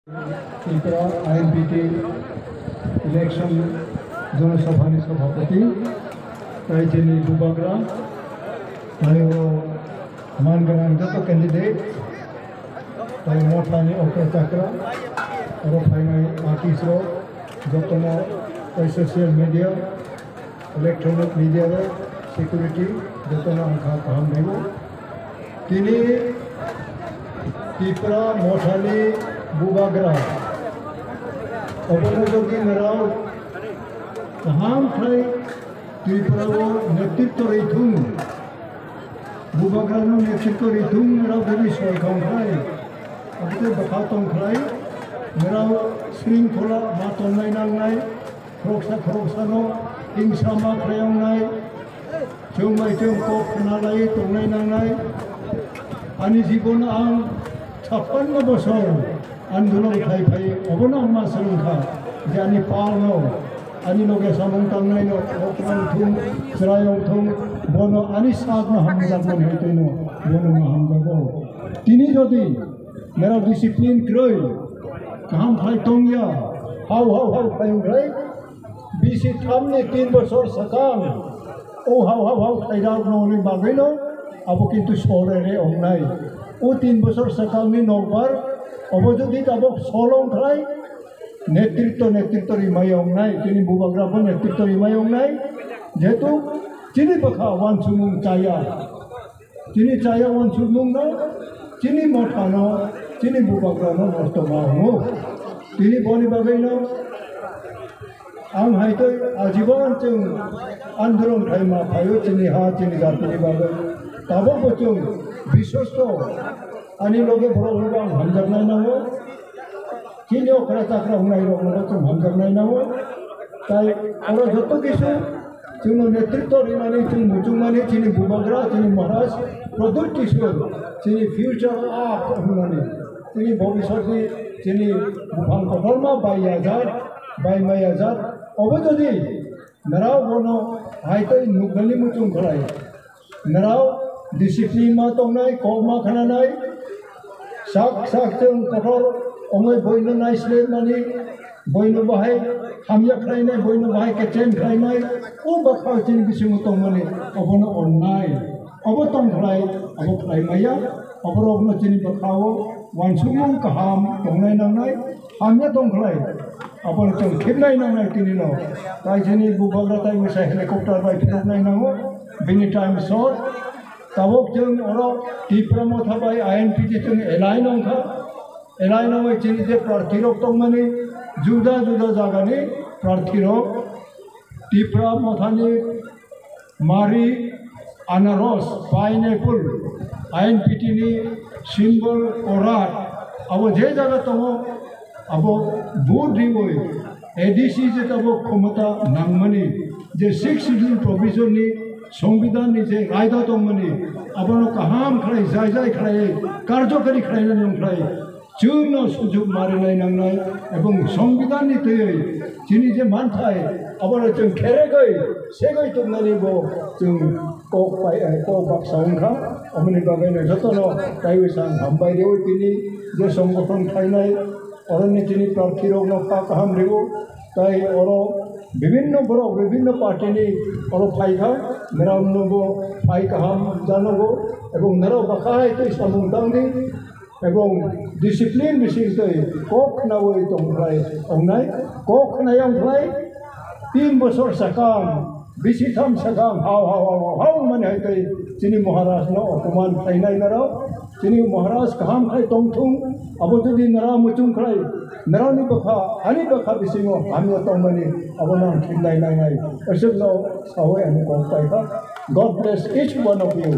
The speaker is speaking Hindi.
त्रिपुरा INPT इलेक्शन जनसभानि सभापति रायजोनि बुबाग्रा मानगोनां जत कैंडिडेट मथानि अक्ट'चाक्रा और फाइनाल आर्टिस्ट जतन social media electronic media security जतन आंखा खालामनांगौ दिनै त्रिपुरा मथानि बुबाग्रा अबनजोगी नराव गाहाम थाय त्रिपुराव नेतृत्व रैथुं बुबाग्रानो नेतृत्व रैथुं नराव दिनै सयखांखाय अबते बखातंखाय नराव श्रृंखला मातन्नाय नांनाय खरकसानो हिंसा माख्रायावनाय जोंमायजों कप नालाय तंनाय नांनाय आंनि जीवन आं 56 बोसोर आंदोलन फाय अबनो मा सोलोंखा जानि पालनो आनि लगे सामं तांनायनो अकमान थुं ज्रायं थुं बनो आनि सागनो हामजागोन हैतैनो बनो मा हामजागो तिनि जदि मेरा डिसिप्लिन क्रय गाहाम फाय तंया हाव फायंग्राय बिसि थामनि 3 बोसोर सकाम ओ हाव फायराग ननि बागैनो आबो किन्तु सरेरे अंनाय ओ 3 बोसोर सकामनि नगबार अबजुदि तब सलंख्राय नेतृत्व रिमायंनाय तिनि बुबाग्राबो नेतृत्व रिमायंनाय जेहेतु तिनि बखा वानसुमुं चाया तिनि चाया वानसुमुं न तिनि मथानो तिनि बुबाग्रानो नष्ट मावो तिनि बनि बागैनो आं हायतो आजीवन जों आंदोलन टाइमा फायो तिनि हा तिनि जातिनि बागै तब जों विश्वस्त आनी लगे बर'फोरखौ आं हामजाबनाय नांगौ तिनि अख्रा चाक्रा होनाय रखमखौ जों हामजाबनाय नांगौ ताई और जत किसु जोंनो नेतृत्व रिनानै जों मुजुंनानै तिनि बुबाग्रा तिनि महाराज प्रदुर किशोर तिनि फिउचार आप होननानै तिनि भबिष्यतनि तिनि बुफां कदरमा बायमायाजात अबजुदि नराव बनो हायतै नुगनि मुजुं खलाय नराव डिसिप्लिन मा तंनाय कप मा खानानाय साक जों कठोर अङै बयनो नायस्ले माने बयनो बाहाय हामया खालायनाय बयनो बाहाय केचेन खालायनाय ओ बाखा जों बिसिम तंमाने अबनो अननाय अब तंख्लाय अब खालायमाया अबरबनो जोंनि बाखाव वानसुमुं गाहाम तंनाय नांनाय हामया तंख्लाय अब जों खेबनाय नांनाय तिनिनो ताय जोंनि बुबाग्रा ताय मोसा हेलिकप्टार बायफिरनाय नांगौ बेनि टाइम सर्ट तबक जों और त्रिपुरा मथाबाय INPT जों एलाइन अंखा एलाइन अंगै जोंनि जे प्रार्थी रक तंमाने जुदा जागानि प्रार्थी रक त्रिपुरा मथानि मारी आनारस पाइनएप्पल INPT नि सिम्बल अरात अब जे जागा दङ अब भोट दिवै ADC जे तब क्षमता नांगमानि जे 6 शिड्यूल प्रोविजन नि संविधान नि जे रायदा दंमोनि अबनो गाहाम खालाय जाय खालाय कार्यकारी खालायनाय नंखाय जोंनो सुजुग मारिनाय नांनाय एवं संविधान नि थयै जिनि जे मानथाय अबनो जों खेरेगै सेगै तुमनानि बो जों को बाक्साउंखा अमनि बागैनो जतनो ताइवेसान हामबाय देव तिनि जे संगठन खायनाय अरनि तिनि प्रार्थी रगनो गाहाम देव ताई और विभिन्न पार्टी नि और फाइखा नरावनोबो फाइ गाहाम जानांगौ एवं नराव बाखाय तै सामुंदांनि एवं डिसिप्लिन बिसिंतै कक नावै तंफ्राय अंनाय कक नायांफ्राय 3 बोसोर सकाम बिसिथाम सकाम हाव माने हायतै तिनि महाराजनो अपमान खायनाय नराव तिनि महाराज गाहाम खाय तंथुं अब जुदि नरा मुचुं खाय नरावनि बखा आनि बखा बिसिङो हामिया तंमानि अबनो खिननाय नांनाय असोबनो सावै आनि गंपायखा God bless each one of you.